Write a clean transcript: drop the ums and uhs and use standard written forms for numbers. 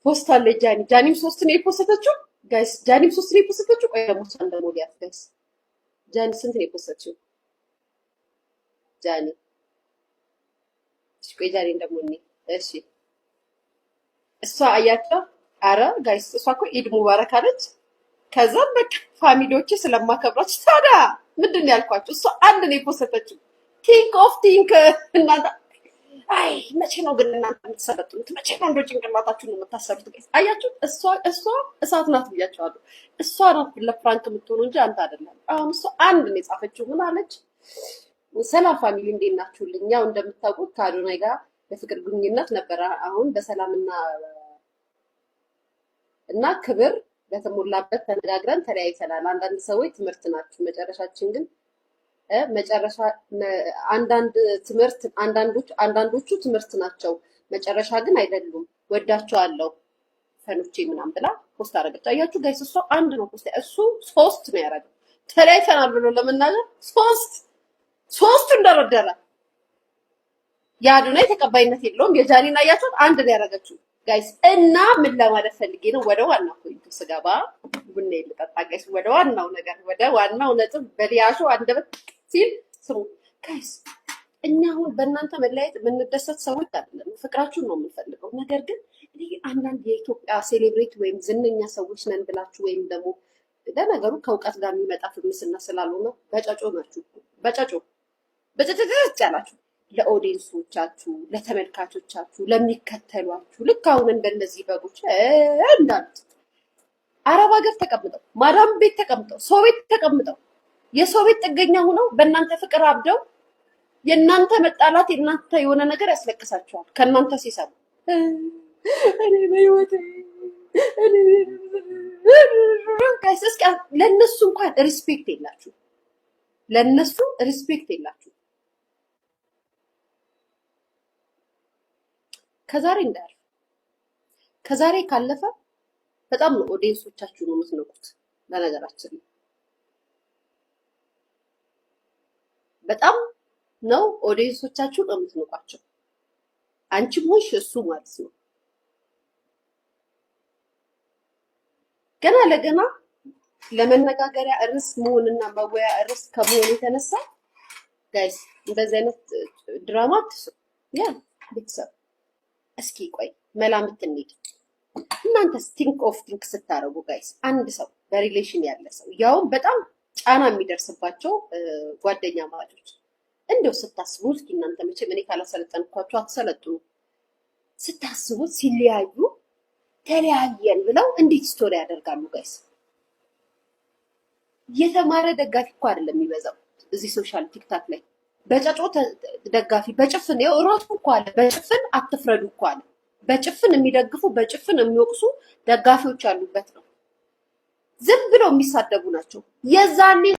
ፖስት አለ ጃኒም ሶስት ነው የፖስተችው ጋይስ። ጃኒም ሶስት ነው የፖስተችው። ቆይ ደግሞ እሷን ደግሞ ሊያት ጋይስ። ጃኒ ስንት ነው የፖስተችው? ጃኒ እሺ፣ ቆይ ጃኒ ደግሞ እሺ፣ እሷ አያቸው። አረ ጋይስ እሷ እኮ ኢድ ሙባረክ አለች። ከዛም በቃ ፋሚሊዎቼ ስለማከብራችሁ ታዲያ ምንድን ነው ያልኳችሁ? እሷ አንድ ነው የፖስተችው። ቲንክ ኦፍ ቲንክ እናንተ አይ መቼ ነው ግን እናንተ የምትሰለጥኑት? መቼ ነው እንደ ጭንቅላታችሁን የምታሰሩት? ጋይስ አያችሁ፣ እሷ እሳት ናት ብያቸዋለሁ። እሷ ናት ለፍራንክ የምትሆነው እንጂ አንተ አይደለም። አሁን እሷ አንድ ነው የጻፈችው። ምን አለች? ሰላም ፋሚሊ እንዴት ናችሁልኝ? ያው እንደምታውቁት ከአዶናይ ጋር በፍቅር ግንኙነት ነበረ። አሁን በሰላምና ክብር በተሞላበት ተነጋግረን ተለያይተናል። አንዳንድ ሰዎች ትምህርት ናችሁ፣ መጨረሻችን ግን አንዳንዶቹ ትምህርት ናቸው፣ መጨረሻ ግን አይደሉም። ወዳቸዋለሁ ፈኖቼ ምናምን ብላ ፖስት አደረገች። አያችሁ ጋይስ፣ እሷ አንድ ነው ፖስት፣ እሱ ሶስት ነው ያደረገው። ተለያይተናል ብሎ ለመናገር ሶስት እንደረደረ። የአዶናይ ተቀባይነት የለውም። የጃኒን አያችሁት፣ አንድ ነው ያደረገችው ጋይስ። እና ምን ለማለት ፈልጌ ነው፣ ወደ ዋናው ፖይንቱ ስገባ ቡና ልጠጣ ጋይስ። ወደ ዋናው ነገር፣ ወደ ዋናው ነጥብ በሊያሾ አንደበት ሲል ስሙ ጋይስ። እኛ አሁን በእናንተ መለያየት የምንደሰት ሰዎች አይደለም፣ ፍቅራችሁን ነው የምንፈልገው። ነገር ግን አንዳንድ የኢትዮጵያ ሴሌብሬቲ ወይም ዝነኛ ሰዎች ነን ብላችሁ ወይም ደግሞ ለነገሩ ከእውቀት ጋር የሚመጣ ፍምስና ስላልሆነ በጨጮ ናችሁ። በጨጮ ያላችሁ ለኦዲየንሶቻችሁ፣ ለተመልካቾቻችሁ፣ ለሚከተሏችሁ ልክ አሁን እንደነዚህ በጎች እንዳሉት አረብ ሀገር ተቀምጠው ማዳም ቤት ተቀምጠው ሰው ቤት ተቀምጠው የሰው ቤት ጥገኛ ሆነው በእናንተ ፍቅር አብደው የእናንተ መጣላት የእናንተ የሆነ ነገር ያስለቅሳቸዋል። ከእናንተ ሲሰሙ እኔ በህይወቴ ለእነሱ እንኳን ሪስፔክት የላችሁ፣ ለእነሱ ሪስፔክት የላችሁ። ከዛሬ እንዳያልፍ፣ ከዛሬ ካለፈ በጣም ነው ኦዲየንሶቻችሁ ነው የምትነቁት። በነገራችን በጣም ነው ኦዲየንሶቻችሁ ነው የምትነቋቸው። አንቺም ሆንሽ እሱ ማለት ነው። ገና ለገና ለመነጋገሪያ ርዕስ መሆንና መወያ ርዕስ ከመሆን የተነሳ ጋይስ እንደዚህ አይነት ድራማ አትስሩ። ያ ቤተሰብ እስኪ ቆይ መላምት እንሂድ። እናንተ ቲንክ ኦፍ ቲንክ ስታረጉ ጋይስ፣ አንድ ሰው በሪሌሽን ያለ ሰው ያውም በጣም ጫና የሚደርስባቸው ጓደኛ ማቾች እንደው ስታስቡት እስኪ እናንተ መቼም እኔ ካላሰለጠንኳችሁ አትሰለጥኑ። ስታስቡት ሲለያዩ ተለያየን ብለው እንዴት ስቶሪ ያደርጋሉ ጋይስ? የተማረ ደጋፊ እኮ አይደለም የሚበዛው እዚህ ሶሻል ቲክታክ ላይ። በጨጮ ደጋፊ በጭፍን ያው ራሱ እኮ አለ። በጭፍን አትፍረዱ እኮ አለ። በጭፍን የሚደግፉ በጭፍን የሚወቅሱ ደጋፊዎች ያሉበት ነው። ዝም ብለው የሚሳደቡ ናቸው። የዛኔ